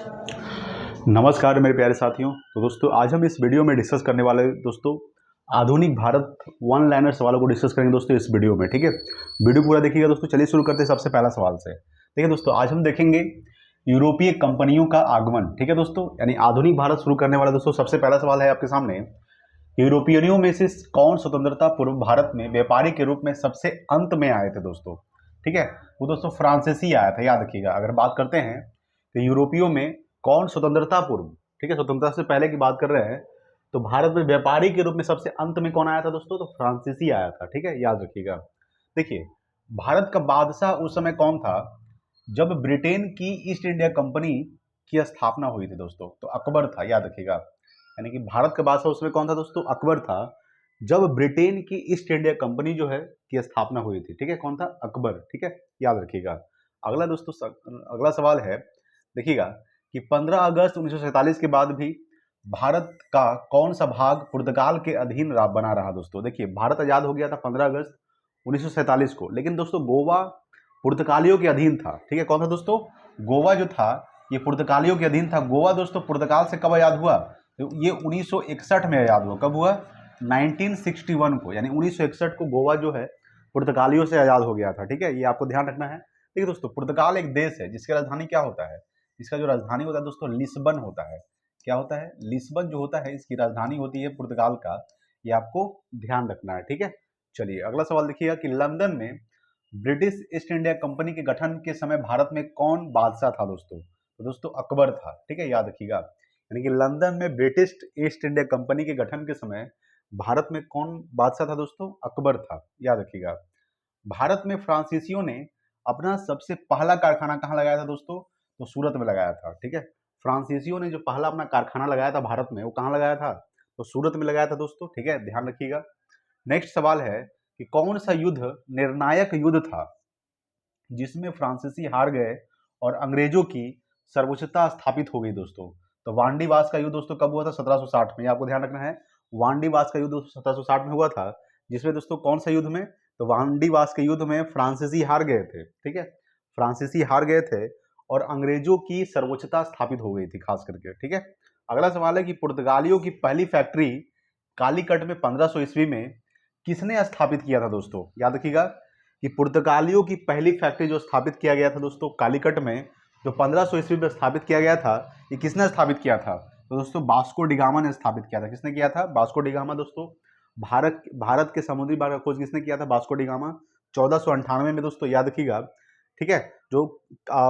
नमस्कार मेरे प्यारे साथियों। तो दोस्तों आज हम इस वीडियो में डिस्कस करने वाले दोस्तों आधुनिक भारत वन लाइनर सवालों को डिस्कस करेंगे दोस्तों इस वीडियो में। ठीक है, वीडियो पूरा देखिएगा दोस्तों। चलिए शुरू करते हैं सबसे पहला सवाल से। ठीक है दोस्तों, आज हम देखेंगे यूरोपीय कंपनियों का आगमन। ठीक है दोस्तों, यानी आधुनिक भारत शुरू करने वाला दोस्तों सबसे पहला सवाल है आपके सामने। यूरोपियनों में से कौन स्वतंत्रता पूर्व भारत में व्यापारी के रूप में सबसे अंत में आए थे दोस्तों? ठीक है, वो दोस्तों फ्रांसीसी आया था, याद रखिएगा। अगर बात करते हैं तो यूरोपियों में कौन स्वतंत्रता पूर्व, ठीक है, स्वतंत्रता से पहले की बात कर रहे हैं, तो भारत में व्यापारी के रूप में सबसे अंत में कौन आया था दोस्तों? तो फ्रांसीसी आया था। ठीक है, याद रखिएगा। देखिए, भारत का बादशाह उस समय कौन था जब ब्रिटेन की ईस्ट इंडिया कंपनी की स्थापना हुई थी दोस्तों? तो अकबर था, याद रखिएगा। यानी कि भारत का बादशाह उसमें कौन था दोस्तों? अकबर था, जब ब्रिटेन की ईस्ट इंडिया कंपनी जो है की स्थापना हुई थी। ठीक है, कौन था? अकबर। ठीक है, याद रखिएगा। अगला दोस्तों अगला सवाल है, देखिएगा कि 15 अगस्त 1947 के बाद भी भारत का कौन सा भाग पुर्तगाल के अधीन बना रहा दोस्तों? देखिए, भारत आजाद हो गया था 15 अगस्त 1947 को, लेकिन दोस्तों गोवा पुर्तगालियों के अधीन था। ठीक है, कौन था दोस्तों? गोवा जो था ये पुर्तगालियों के अधीन था। गोवा दोस्तों पुर्तगाल से कब आजाद हुआ? तो ये 1961 में आजाद हुआ। कब हुआ? 1961 को, यानी 1961 को गोवा जो है पुर्तगालियों से आजाद हो गया था। ठीक है, ये आपको ध्यान रखना है। ठीक है दोस्तों, पुर्तगाल एक देश है जिसकी राजधानी क्या होता है? इसका जो राजधानी होता है दोस्तों लिस्बन होता है। क्या होता है? लिस्बन जो होता है इसकी राजधानी होती है पुर्तगाल का। ये आपको ध्यान रखना है। ठीक है, चलिए अगला सवाल देखिएगा कि लंदन में ब्रिटिश ईस्ट इंडिया कंपनी के गठन के समय भारत में कौन बादशाह था दोस्तों? तो दोस्तों अकबर था। ठीक है, याद रखिएगा। यानी कि लंदन में ब्रिटिश ईस्ट इंडिया कंपनी के गठन के समय भारत में कौन बादशाह था दोस्तों? अकबर था, याद रखिएगा। भारत में फ्रांसीसियों ने अपना सबसे पहला कारखाना कहाँ लगाया था दोस्तों? तो सूरत में लगाया था। ठीक है, फ्रांसीसियों ने जो पहला अपना कारखाना लगाया था भारत में, वो कहाँ लगाया था? तो सूरत में लगाया था दोस्तों। ठीक है, ध्यान रखिएगा। नेक्स्ट सवाल है कि कौन सा युद्ध निर्णायक युद्ध था जिसमें फ्रांसीसी हार गए और अंग्रेजों की सर्वोच्चता स्थापित हो गई दोस्तों? तो वांडीवास का युद्ध दोस्तों कब हुआ था? 1760 में। आपको ध्यान रखना है, वांडीवास का युद्ध 1760 में हुआ था, जिसमें दोस्तों कौन सा युद्ध में? तो वांडीवास के युद्ध में फ्रांसीसी हार गए थे। ठीक है, फ्रांसीसी हार गए थे और अंग्रेजों की सर्वोच्चता स्थापित हो गई थी खास करके। ठीक है, अगला सवाल है कि पुर्तगालियों की पहली फैक्ट्री कालीकट में 1500 ईस्वी में किसने स्थापित किया था दोस्तों? याद रखिएगा कि पुर्तगालियों की पहली फैक्ट्री जो स्थापित किया गया था दोस्तों कालीकट में, जो 1500 ईस्वी में स्थापित किया गया था, ये किसने स्थापित किया था? तो दोस्तों वास्को डी गामा ने स्थापित किया था। किसने किया था? वास्को डी गामा दोस्तों। भारत के समुद्री मार्ग का खोज किसने किया था? Vasco D gamma. 1498 में दोस्तों, याद रखिएगा। ठीक है, जो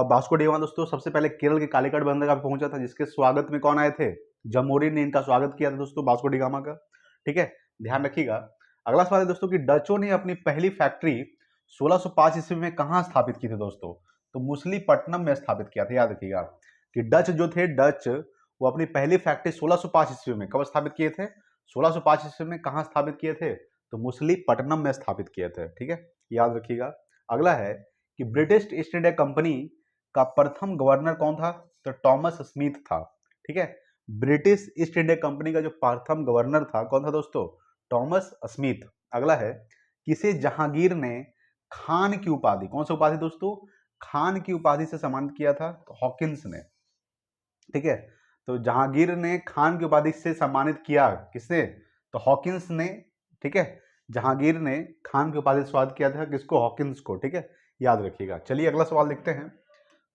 वास्को डी गामा दोस्तों सबसे पहले केरल के कालीकट बंदरगाह पर पहुंचा था, जिसके स्वागत में कौन आए थे? जमोरी ने इनका स्वागत किया था दोस्तों, वास्को डी गामा का। ठीक है, ध्यान रखिएगा। अगला सवाल है दोस्तों कि डचों ने अपनी पहली फैक्ट्री 1605 ईस्वी में कहाँ स्थापित की थी दोस्तों? तो मुसलीपट्टनम में स्थापित किया था। याद रखिएगा कि डच जो थे, डच वो अपनी पहली फैक्ट्री 1605 ईस्वी में कब स्थापित किए थे? 1605 ईस्वी में कहाँ स्थापित किए थे? तो मुसलीपट्टनम में स्थापित किए थे। ठीक है, याद रखिएगा। अगला है कि ब्रिटिश ईस्ट इंडिया कंपनी का प्रथम गवर्नर कौन था? तो टॉमस स्मिथ था। ठीक है, ब्रिटिश ईस्ट इंडिया कंपनी का जो प्रथम गवर्नर था कौन था दोस्तों? Thomas Smith. अगला है, किसे जहांगीर ने खान की उपाधि, कौन सी उपाधि दोस्तों? खान की उपाधि से सम्मानित किया था? तो हॉकिंस ने। ठीक है, तो जहांगीर ने खान की उपाधि से सम्मानित किया किसने? तो हॉकिंस ने। ठीक है, जहांगीर ने खान की उपाधि से स्वागत किया था किसको? हॉकिंस को। ठीक है, याद रखिएगा। चलिए अगला सवाल देखते हैं।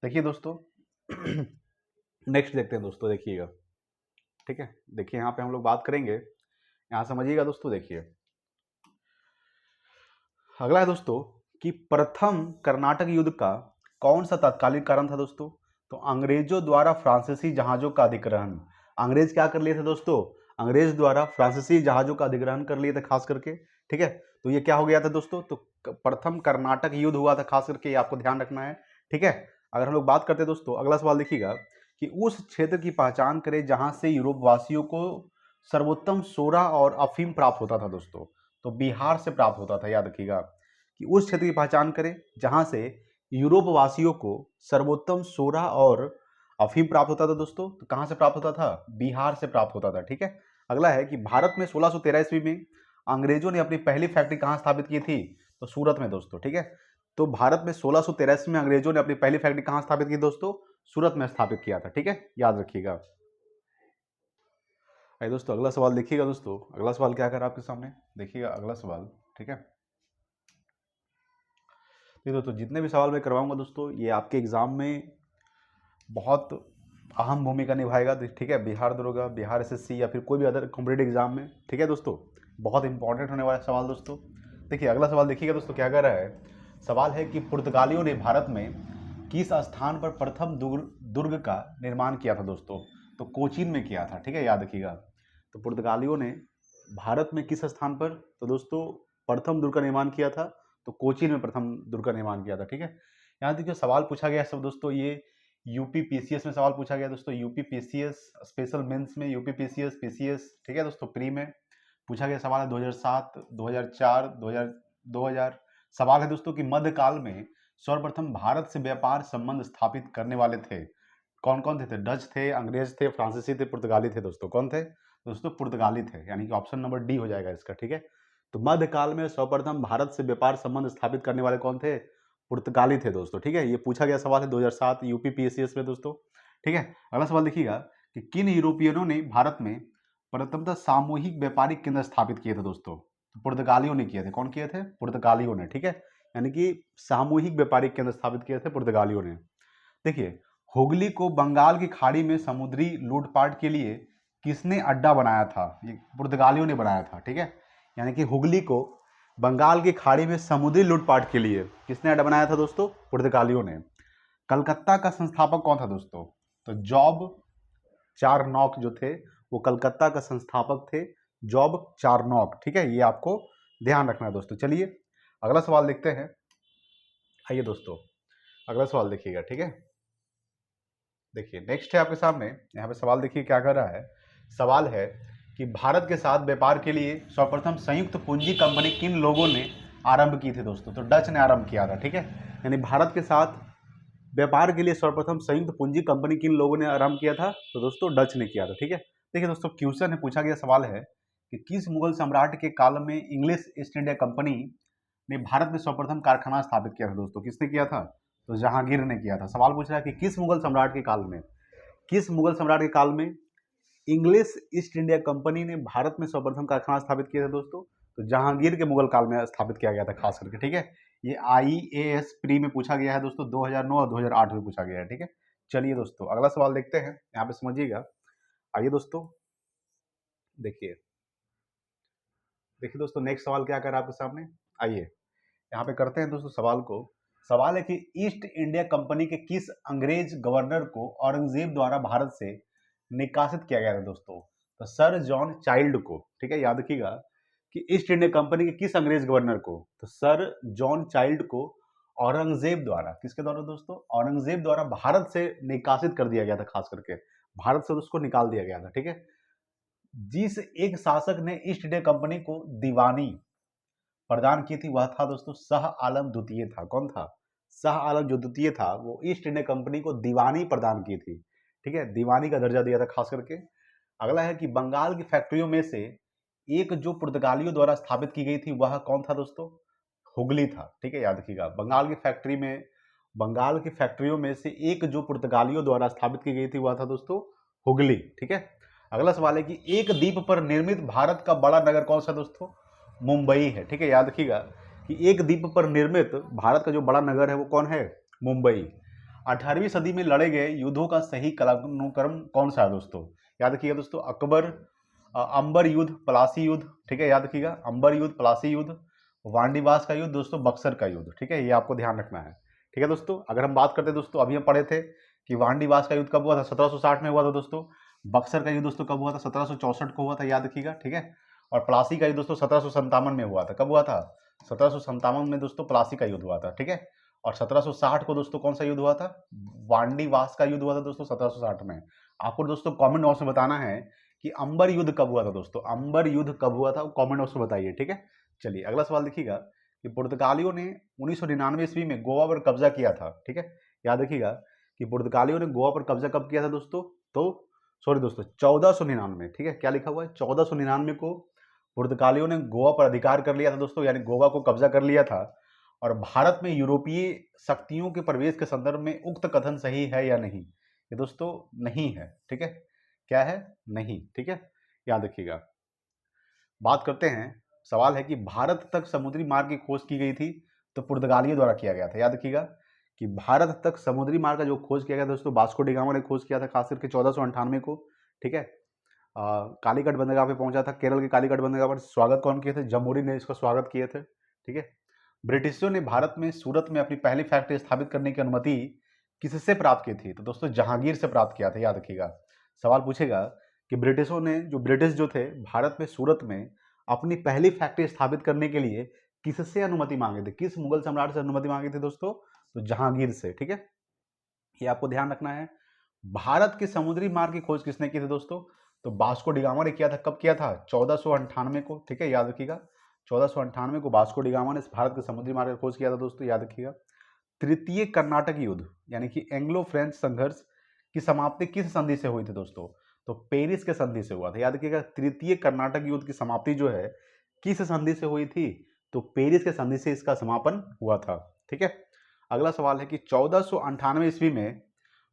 देखिए दोस्तों नेक्स्ट देखते हैं दोस्तों, देखिएगा। ठीक है, देखिए यहाँ पे हम लोग बात करेंगे, यहाँ समझिएगा दोस्तों। देखिए अगला है दोस्तों कि प्रथम कर्नाटक युद्ध का कौन सा तात्कालिक कारण था दोस्तों? तो अंग्रेजों द्वारा फ्रांसीसी जहाजों का अधिग्रहण। अंग्रेज क्या कर लिए थे दोस्तों? अंग्रेज द्वारा फ्रांसीसी जहाजों का अधिग्रहण कर लिए थे खास करके। ठीक है, तो ये क्या हो गया था दोस्तों? तो प्रथम कर्नाटक युद्ध हुआ था खास करके, ये आपको ध्यान रखना है। ठीक है, अगर हम लोग बात करते हैं दोस्तों, अगला सवाल देखिएगा कि उस क्षेत्र की पहचान करें जहां से यूरोप वासियों को सर्वोत्तम सोरा और अफीम प्राप्त होता था दोस्तों। तो बिहार से प्राप्त होता था। याद रखिएगा कि उस क्षेत्र की पहचान करें जहां से यूरोप वासियों को सर्वोत्तम सोरा और अफीम प्राप्त होता था दोस्तों। तो कहां से प्राप्त होता था? बिहार से प्राप्त होता था। ठीक है, अगला है कि भारत में 1613 ईस्वी में अंग्रेजों ने अपनी पहली फैक्ट्री कहां स्थापित की थी? तो सूरत में दोस्तों। ठीक है, तो भारत में 1613 में अंग्रेजों ने अपनी पहली फैक्ट्री कहां स्थापित की दोस्तों? सूरत में स्थापित किया था। ठीक है, याद रखिएगा। आइए दोस्तों अगला सवाल देखिएगा। दोस्तों अगला सवाल क्या कर आपके सामने, देखिएगा अगला सवाल। ठीक है, ये दोस्तों जितने भी सवाल मैं करवाऊंगा दोस्तों ये आपके एग्जाम में बहुत अहम भूमिका निभाएगा। ठीक है, बिहार दरोगा, बिहार एसएससी या फिर कोई भी अदर कॉम्पिटेटिव एग्जाम में। ठीक है दोस्तों, बहुत इंपॉर्टेंट होने वाला सवाल दोस्तों। देखिए अगला सवाल देखिएगा दोस्तों क्या कर रहा है। सवाल है कि पुर्तगालियों ने भारत में किस स्थान पर प्रथम दुर्ग का निर्माण किया था दोस्तों। तो कोचीन में किया था। ठीक है, याद रखिएगा। तो पुर्तगालियों ने भारत में किस स्थान पर, तो दोस्तों प्रथम दुर्ग का निर्माण किया था, तो कोचीन में प्रथम दुर्ग का निर्माण किया था। ठीक है, यहाँ देखिए सवाल पूछा गया सब दोस्तों, ये यूपी पीसीएस में सवाल पूछा गया दोस्तों। यूपी पीसीएस स्पेशल मेंस में, यूपी पीसीएस पीसीएस। ठीक है दोस्तों, प्री में पूछा गया सवाल है 2007, 2004, 2000। सवाल है दोस्तों कि मध्यकाल में सर्वप्रथम भारत से व्यापार संबंध स्थापित करने वाले थे कौन कौन थे? डच थे, अंग्रेज थे, फ्रांसीसी थे, पुर्तगाली थे दोस्तों। कौन थे दोस्तों? पुर्तगाली थे, यानी कि ऑप्शन नंबर डी हो जाएगा इसका। ठीक है, तो मध्यकाल में सर्वप्रथम भारत से व्यापार संबंध स्थापित करने वाले कौन थे? पुर्तगाली थे दोस्तों। ठीक है, ये पूछा गया सवाल है 2007 यूपी पीएससीएस में दोस्तों। ठीक है, अगला सवाल देखिएगा कि किन यूरोपियनों ने भारत में प्रथमतः सामूहिक व्यापारिक केंद्र स्थापित किए थे दोस्तों? तो पुर्तगालियों ने किए थे। कौन किए थे? पुर्तगालियों ने। ठीक है, यानी कि सामूहिक व्यापारिक केंद्र स्थापित किए थे पुर्तगालियों ने। देखिए हुगली को बंगाल की खाड़ी में समुद्री लूटपाट के लिए किसने अड्डा बनाया था? ये पुर्तगालियों ने बनाया था। ठीक है, यानी कि हुगली को बंगाल की खाड़ी में समुद्री लूटपाट के लिए किसने अड्डा बनाया था दोस्तों? पुर्तगालियों ने। कलकत्ता का संस्थापक कौन था दोस्तों? तो जॉब चारनॉक जो थे वो कलकत्ता का संस्थापक थे, जॉब चारनॉक। ठीक है, ये आपको ध्यान रखना है दोस्तों। चलिए अगला सवाल देखते हैं। आइए दोस्तों अगला सवाल देखिएगा। ठीक है, देखिए नेक्स्ट है आपके सामने, यहाँ पे सवाल देखिए क्या कर रहा है। सवाल है कि भारत के साथ व्यापार के लिए सर्वप्रथम संयुक्त पूंजी कंपनी किन लोगों ने आरंभ की थी दोस्तों? तो डच ने आरंभ किया था। ठीक है, यानी भारत के साथ व्यापार के लिए सर्वप्रथम संयुक्त पूंजी कंपनी किन लोगों ने आरंभ किया था? तो दोस्तों डच ने किया था। ठीक है, देखिए दोस्तों क्वेश्चन है, पूछा गया सवाल है कि किस मुगल सम्राट के काल में इंग्लिश ईस्ट इंडिया कंपनी ने भारत में सर्वप्रथम कारखाना स्थापित किया था दोस्तों? किसने किया था? तो जहांगीर ने किया था। सवाल पूछ रहा है कि किस मुगल सम्राट के काल में, किस मुगल सम्राट के काल में इंग्लिश ईस्ट इंडिया कंपनी ने भारत में सर्वप्रथम कारखाना स्थापित किया था दोस्तों? तो जहांगीर के मुगल काल में स्थापित किया गया था खास करके। ठीक है, ये IAS प्री में पूछा गया है दोस्तों, 2009 और 2008 में पूछा गया है। ठीक है, चलिए दोस्तों अगला सवाल देखते हैं, यहाँ पे समझिएगा। आइए दोस्तों देखिए, देखिए दोस्तों नेक्स्ट सवाल क्या कर रहा है आपके सामने। आइए यहाँ पे करते हैं दोस्तों सवाल को। सवाल है कि ईस्ट इंडिया कंपनी के किस अंग्रेज गवर्नर को औरंगजेब द्वारा भारत से निकासित किया गया था दोस्तों? तो सर जॉन चाइल्ड को। ठीक है, याद रखिएगा कि ईस्ट इंडिया कंपनी के किस अंग्रेज गवर्नर को? तो सर जॉन चाइल्ड को औरंगजेब द्वारा, किसके द्वारा दोस्तों? औरंगजेब द्वारा भारत से निकासित कर दिया गया था, खास करके भारत से उसको निकाल दिया गया था। ठीक है, जिस एक शासक ने ईस्ट इंडिया कंपनी को दीवानी प्रदान की थी वह था दोस्तों शाह आलम द्वितीय था। कौन था? शाह आलम जो द्वितीय था वो ईस्ट इंडिया कंपनी को दीवानी प्रदान की थी। ठीक है, दीवानी का दर्जा दिया था खास करके। अगला है कि बंगाल की फैक्ट्रियों में से एक जो पुर्तगालियों द्वारा स्थापित की गई थी वह कौन था दोस्तों? हुगली था। ठीक है, याद रखिएगा बंगाल की फैक्ट्रियों में से एक जो पुर्तगालियों द्वारा स्थापित की गई थी वह था दोस्तों हुगली। ठीक है, अगला सवाल है कि एक द्वीप पर निर्मित भारत का बड़ा नगर कौन सा दोस्तों? मुंबई है। ठीक है, याद रखिएगा कि एक द्वीप पर निर्मित भारत का जो बड़ा नगर है वो कौन है? मुंबई। 18वीं सदी में लड़े गए युद्धों का सही कालानुक्रम कौन सा है दोस्तों? याद रखिएगा दोस्तों अंबर युद्ध, प्लासी युद्ध। ठीक है, याद रखिएगा अंबर युद्ध, प्लासी युद्ध, वांडीवास का युद्ध दोस्तों, बक्सर का युद्ध। ठीक है, ये आपको ध्यान रखना है। ठीक है दोस्तों, अगर हम बात करते हैं दोस्तों, अभी हम पढ़े थे कि वांडीवास का युद्ध कब हुआ था? 1760 में हुआ था दोस्तों। बक्सर का युद्ध दोस्तों कब हुआ था? 1764 को हुआ था, याद रखिएगा। ठीक है, और प्लासी का युद्ध दोस्तों 1757 में हुआ था। कब हुआ था? 1757 में दोस्तों प्लासी का युद्ध हुआ था। ठीक है, और 1760 को दोस्तों कौन सा युद्ध हुआ था? वांडीवास का युद्ध हुआ था दोस्तों 1760 में। आपको दोस्तों कमेंट बॉक्स में बताना है कि अंबर युद्ध कब हुआ था दोस्तों, अंबर युद्ध कब हुआ था, कमेंट बॉक्स में बताइए। ठीक है, चलिए अगला सवाल देखिएगा कि पुर्तगालियों ने 1999 ईस्वी में गोवा पर कब्जा किया था। ठीक है, याद रखिएगा कि पुर्तगालियों ने गोवा पर कब्जा कब किया था दोस्तों? तो सॉरी दोस्तों 1499। ठीक है, क्या लिखा हुआ है? 1499 को पुर्तगालियों ने गोवा पर अधिकार कर लिया था दोस्तों, यानी गोवा को कब्जा कर लिया था। और भारत में यूरोपीय शक्तियों के प्रवेश के संदर्भ में उक्त कथन सही है या नहीं? ये दोस्तों नहीं है, ठीक है। क्या है? नहीं, ठीक है, याद रखिएगा। बात करते हैं, सवाल है कि भारत तक समुद्री मार्ग की खोज की गई थी तो पुर्तगालियों द्वारा किया गया था। याद रखिएगा कि भारत तक समुद्री मार्ग का जो खोज किया गया दोस्तों, वास्को डी गामा ने खोज किया था, खास करके 1498 को, ठीक है। कालीकट बंदरगाह पे पहुंचा था, केरल के कालीकट बंदरगाह पर। स्वागत कौन किए थे? जमोरी ने इसका स्वागत किए थे, ठीक है। ब्रिटिशों ने भारत में सूरत में अपनी पहली फैक्ट्री स्थापित करने की अनुमति किससे प्राप्त की थी? तो दोस्तों जहांगीर से प्राप्त किया था, याद रखिएगा। सवाल पूछेगा कि ब्रिटिशों ने, जो ब्रिटिश जो थे, भारत में सूरत में अपनी पहली फैक्ट्री स्थापित करने के लिए किससे अनुमति मांगे थे? किस मुगल सम्राट से अनुमति मांगी थी दोस्तों? तो जहांगीर से, ठीक है, ये आपको ध्यान रखना है। भारत के समुद्री मार्ग की खोज किसने की थी दोस्तों? तो वास्को डी गामा ने किया था। कब किया था? 1498 को, ठीक है, याद रखिएगा। 1498 को वास्को डी गामा ने भारत के समुद्री मार्ग की खोज किया था दोस्तों, याद रखिएगा। तृतीय कर्नाटक युद्ध यानी कि एंग्लो फ्रेंच संघर्ष की समाप्ति किस संधि से हुई थी दोस्तों? तो पेरिस के संधि से हुआ था, याद रखिएगा। तृतीय कर्नाटक युद्ध की समाप्ति जो है किस संधि से हुई थी? तो पेरिस के संधि से इसका समापन हुआ था, ठीक है। अगला सवाल है कि 1498 ईस्वी में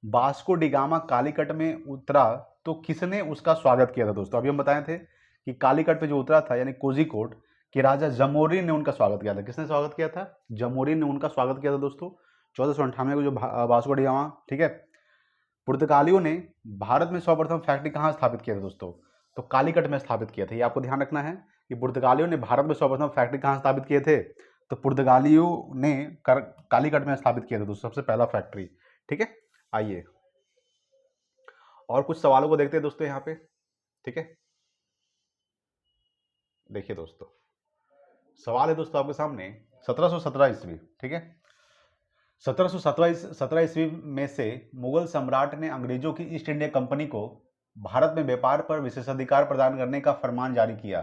वास्को डी गामा कालीकट में उतरा तो किसने उसका स्वागत किया था दोस्तों? अभी हम बताए थे कि कालीकट पे जो उतरा था यानी कोझिकोड कि राजा जमोरी ने उनका स्वागत किया था। किसने स्वागत किया था? जमोरी ने उनका स्वागत किया था दोस्तों 1498 को, जो वास्को डी गामा, ठीक है। पुर्तगालियों ने भारत में सर्वप्रथम फैक्ट्री कहाँ स्थापित किया था दोस्तों? तो कालीकट में स्थापित किया था। ये आपको ध्यान रखना है कि पुर्तगालियों ने भारत में सर्वप्रथम फैक्ट्री कहाँ स्थापित किए थे? तो पुर्तगालियों ने कालीकट में स्थापित किया था दोस्तों सबसे पहला फैक्ट्री, ठीक है। आइए और कुछ सवालों को देखते हैं दोस्तों यहाँ पे, ठीक है। देखिए दोस्तों, सवाल है दोस्तों आपके सामने 1717 ईस्वी, ठीक है। 1717 ईस्वी में से मुगल सम्राट ने अंग्रेजों की ईस्ट इंडिया कंपनी को भारत में व्यापार पर विशेषाधिकार प्रदान करने का फरमान जारी किया।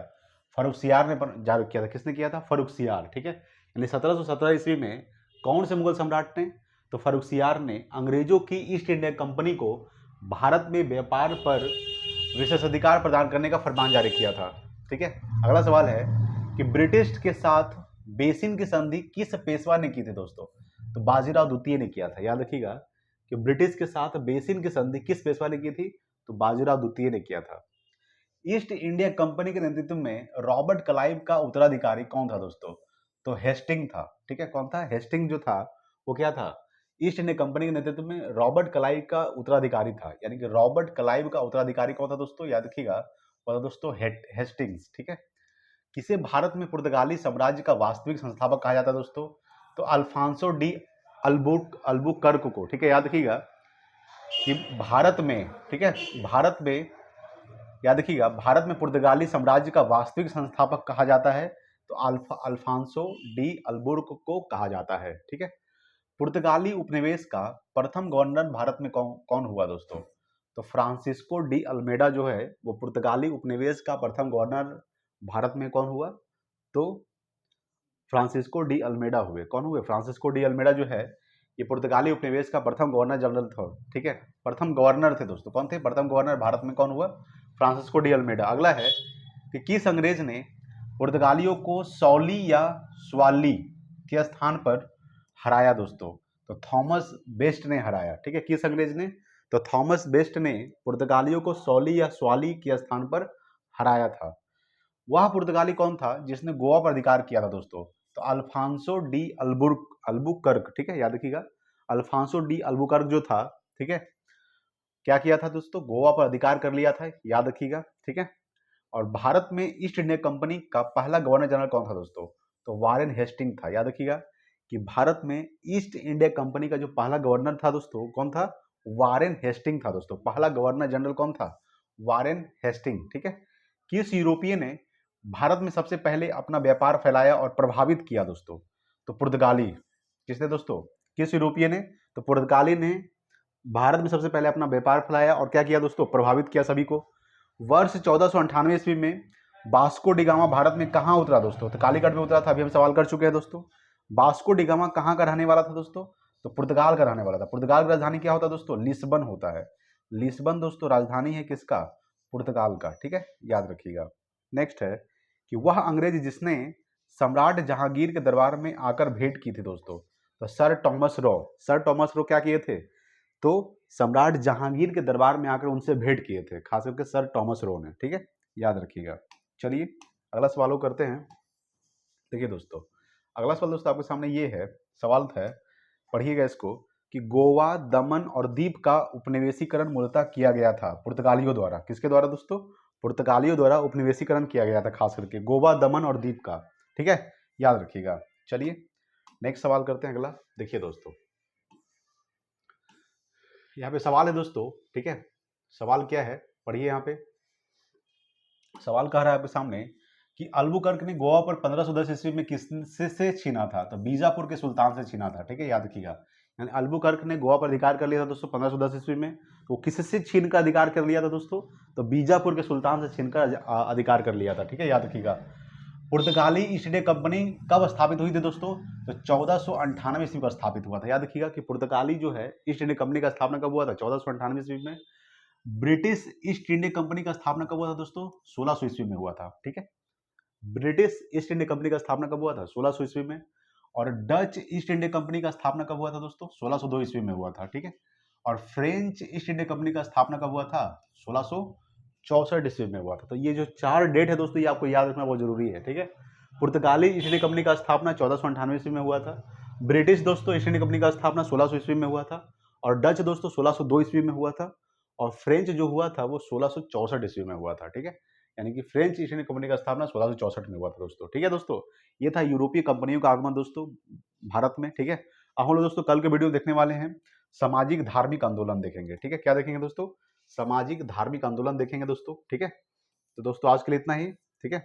फर्रुखसियार ने जारी किया था। किसने किया था? फर्रुखसियार, ठीक है। यानी 1717 ईस्वी में कौन से मुगल सम्राट ने? तो फर्रुखसियार ने अंग्रेजों की ईस्ट इंडिया कंपनी को भारत में व्यापार पर विशेषाधिकार प्रदान करने का फरमान जारी किया था, ठीक है। अगला सवाल है कि ब्रिटिश के साथ बेसिन की संधि किस पेशवा ने की थी दोस्तों? तो बाजीराव द्वितीय ने किया था। याद रखिएगा कि ब्रिटिश के साथ बेसिन की संधि किस पेशवा ने की थी? तो बाजीराव द्वितीय ने किया था। ईस्ट इंडिया कंपनी के नेतृत्व में रॉबर्ट क्लाइव का उत्तराधिकारी कौन था दोस्तों? तो हेस्टिंग था, ठीक है। कौन था? हेस्टिंग जो था वो क्या था? ईस्ट इंडिया कंपनी के नेतृत्व में रॉबर्ट क्लाइव का उत्तराधिकारी था। यानी कि रॉबर्ट क्लाइव का उत्तराधिकारी कौन था दोस्तों? याद रखिएगा, वो था दोस्तों हेस्टिंग्स, ठीक है। किसे भारत में पुर्तगाली साम्राज्य का वास्तविक संस्थापक कहा जाता है दोस्तों? तो अल्फांसो डी अल्बुकर्क को, ठीक है, याद रखिएगा कि भारत में, ठीक है, भारत में, याद रखिएगा, भारत में पुर्तगाली साम्राज्य का वास्तविक संस्थापक कहा जाता है तो अल्फांसो डी अल्बुकर्क को कहा जाता है, ठीक है। पुर्तगाली उपनिवेश का प्रथम गवर्नर भारत में कौन हुआ दोस्तों? तो फ्रांसिस्को डी अल्मेडा जो है वो पुर्तगाली उपनिवेश का प्रथम गवर्नर भारत में कौन हुआ? तो फ्रांसिस्को डी अल्मेडा हुए। कौन हुए? फ्रांसिस्को डी अल्मेडा जो है ये पुर्तगाली उपनिवेश का प्रथम गवर्नर जनरल था, ठीक है। प्रथम गवर्नर थे दोस्तों। कौन थे प्रथम गवर्नर भारत में? कौन हुआ? Francisco de Almeida. अगला है कि किस अंग्रेज ने पुर्तगालियों को सौली या स्वाली के स्थान पर हराया दोस्तों? तो थॉमस बेस्ट ने हराया, ठीक है। किस अंग्रेज ने? तो थॉमस बेस्ट ने पुर्तगालियों को सौली या स्वाली के स्थान पर हराया था। वह पुर्तगाली कौन था जिसने गोवा पर अधिकार किया था दोस्तों? तो अल्फांसो डी अल्बुकर्क, ठीक है, याद रखिएगा। अल्फांसो डी अल्बुकर्क जो था, ठीक है, क्या किया था दोस्तों? गोवा पर अधिकार कर लिया था, याद रखिएगा, ठीक है। और भारत में ईस्ट इंडिया कंपनी का पहला गवर्नर जनरल कौन था दोस्तों? तो वारेन हेस्टिंग था। याद रखिएगा कि भारत में ईस्ट इंडिया कंपनी का जो पहला गवर्नर था दोस्तों, कौन था? वारेन हेस्टिंग था दोस्तों। पहला गवर्नर जनरल कौन था? वारेन हेस्टिंग, ठीक है। किस यूरोपीय ने भारत में सबसे पहले अपना व्यापार फैलाया और प्रभावित किया दोस्तों? तो पुर्तगाली। किसने दोस्तों? किस यूरोपीय ने? तो पुर्तगाली ने भारत में सबसे पहले अपना व्यापार फैलाया और क्या किया दोस्तों? प्रभावित किया सभी को। वर्ष 1498 ईस्वी में वास्को डी गामा भारत में कहाँ उतरा दोस्तों? तो कालीकट में उतरा था। अभी हम सवाल कर चुके हैं दोस्तों। वास्को डी गामा कहाँ का रहने वाला था दोस्तों? तो पुर्तगाल का रहने वाला था। पुर्तगाल की राजधानी क्या होता है दोस्तों? लिस्बन होता है। लिस्बन दोस्तों राजधानी है किसका? पुर्तगाल का, ठीक है, याद रखिएगा। नेक्स्ट है कि वह अंग्रेज जिसने सम्राट जहांगीर के दरबार में आकर भेंट की थी दोस्तों? तो sir Thomas Roe. Sir Thomas Roe क्या किए थे? तो सम्राट जहांगीर के दरबार में आकर उनसे भेंट किए थे, खास करके सर टॉमस रो ने, ठीक है, याद रखिएगा। चलिए अगला सवाल करते हैं। देखिए दोस्तों, अगला सवाल दोस्तों आपके सामने ये है, सवाल है, पढ़िएगा इसको, कि गोवा, दमन और दीव का उपनिवेशीकरण मूलतः किया गया था पुर्तगालियों द्वारा। किसके द्वारा दोस्तों? पुर्तगालियों द्वारा उपनिवेशीकरण किया गया था, खास करके गोवा, दमन और दीव का, ठीक है, याद रखिएगा। चलिए नेक्स्ट सवाल करते हैं अगला। देखिए दोस्तों, यहाँ पे सवाल है दोस्तों, ठीक है, सवाल क्या है, पढ़िए यहाँ पे। सवाल कह रहा है आपके सामने कि अल्बुकर्क ने गोवा पर 1510 ईस्वी में किससे से छीना था? तो बीजापुर के सुल्तान से छीना था, ठीक है, याद रखिएगा। यानी अल्बुकर्क ने गोवा पर अधिकार कर लिया था दोस्तों 1510 ईस्वी में। तो किससे छीन कर अधिकार कर लिया था दोस्तों? तो बीजापुर के सुल्तान से छीनकर अधिकार कर लिया था, ठीक है, याद रखिएगा। पुर्तगाली ईस्ट इंडिया कंपनी कब स्थापित हुई थी दोस्तों? तो 1498 ईस्वी पर स्थापित हुआ था। याद रखिएगा कि पुर्तगाली जो है ईस्ट इंडिया कंपनी का स्थापना कब हुआ था? 1498 ईस्वी में। ब्रिटिश ईस्ट इंडिया कंपनी का स्थापना कब हुआ था दोस्तों? 1600 ईस्वी में हुआ था, ठीक है। ब्रिटिश ईस्ट इंडिया कंपनी का स्थापना कब हुआ था? 1600 ईस्वी में। और डच ईस्ट इंडिया कंपनी का स्थापना कब हुआ था दोस्तों? 1602 ईस्वी में हुआ था, ठीक है। और फ्रेंच ईस्ट इंडिया कंपनी का स्थापना कब हुआ था? 1664 ईस्वी में हुआ था। तो ये जो 4 डेट है दोस्तों, ये आपको याद रखना बहुत जरूरी है, ठीक है। पुर्तगाली ईस्ट इंडिया कंपनी का स्थापना 1498 ईस्वी में हुआ था। ब्रिटिश दोस्तों ईस्ट इंडिया कंपनी का स्थापना 1600 ईस्वी में हुआ था। और डच दोस्तों 1602 ईस्वी में हुआ था। और फ्रेंच जो हुआ था वो 1664 ईस्वी में हुआ था, ठीक है। यानी कि फ्रेंच ईस्ट इंडिया कंपनी का स्थापना 1664 में हुआ था दोस्तों, ठीक है दोस्तों। ये था यूरोपीय कंपनियों का आगमन दोस्तों भारत में, ठीक है। अब हम लोग दोस्तों कल के वीडियो देखने वाले हैं, सामाजिक धार्मिक आंदोलन देखेंगे, ठीक है। क्या देखेंगे दोस्तों? सामाजिक धार्मिक आंदोलन देखेंगे दोस्तों, ठीक है। तो दोस्तों आज के लिए इतना ही, ठीक है।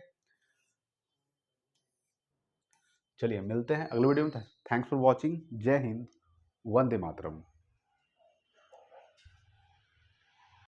चलिए मिलते हैं अगले वीडियो में। Thanks for watching. जय हिंद, वंदे मातरम।